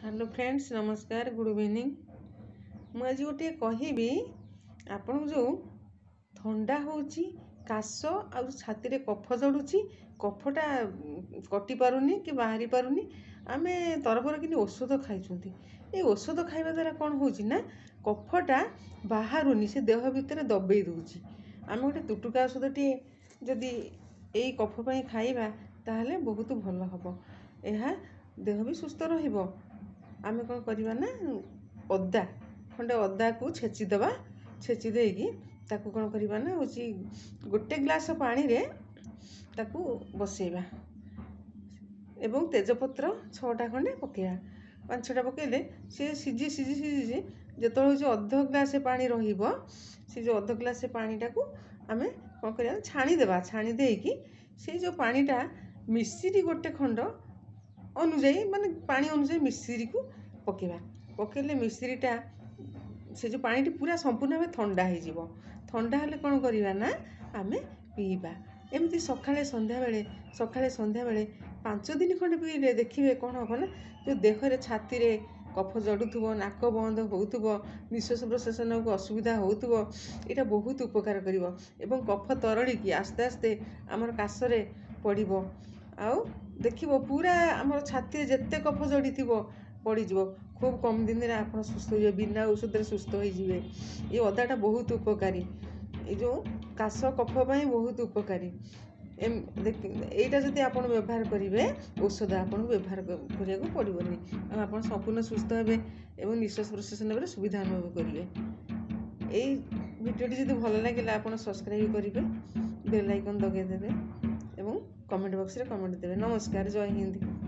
Hello friends, नमस्कार, good evening. आज गोटे कहबी आपन जो थंडा होची काश आ छाती कफ जड़ुची कफटा कटि पारुनी कि बाहरी पारुनी आमे तरफर कि औषध खाई ये औषध खाइबा द्वारा कौन होची ना कफटा बाहरुनी से देह भितर दबे दूची। आमे गोटे तुटुका औषधटी जदि यही कफ पाई खाइबा ताहले बहुत भल हबो। यह देह भी सुस्थ रहिबो। आमे कौन करवा ना अदा खंडे अदा को छेचिदबा छेची देकी ताकू कौन करवा ना हूँ गोटे ग्लास पानी रे ताकू बसैबा एवं तेजपत्र 6टा खंडे पकेबा 5-6टा पकेले सी सीझी सीझी सीझी जो अध ग्लास पानी रहिबो से जो अध ग्लास पानीटा को आमे कौन करवा छाणीदेबा। छाणी देकी से जो पानीटा मिश्री गोटे खंड अनुजाई माने पानी अनुजाई मिश्री को पकेबा। पकेले मिश्रीटा से जो पानी पूरा संपूर्ण भाव ठंडा हो ठंडा हेले कौन करवा ना आमे पीबा। एमती सकाळे संध्या बेले 5 दिन खंडे पीले देखिए कौन हम ना जो देहरे छाती रे कफ जड़ुथुबो नाक बंद होउथुबो निश्वास प्रश्वासन को असुविधा होउथुबो एटा बहुत उपकार करिवो एवं कफ तरड़ी की आस्ते आस्ते आमर काशरे पड़िबो। आउ देखिबो पूरा आमर छाती जेते कफ जड़ी थिबो पड़ीजिवो। खूब कम दिन में आप सुस्थ हो बिना औषध सुस्थ हो। ये अदाटा बहुत उपकारी ये जो काश कफ पाई बहुत उपकारी। एटा जदि आप व्यवहार करेंगे औषध आपको व्यवहार करिया पड़ोनी आप संपूर्ण सुस्थ हे और निश्वास प्रश्वास ने सुविधा अनुभव करेंगे। यही भिडियोटी जब भल लगे आप सब्सक्राइब करेंगे बेल आइकन दबाई देवे और कमेंट बॉक्स रे कमेंट देवे। नमस्कार, जय हिंद।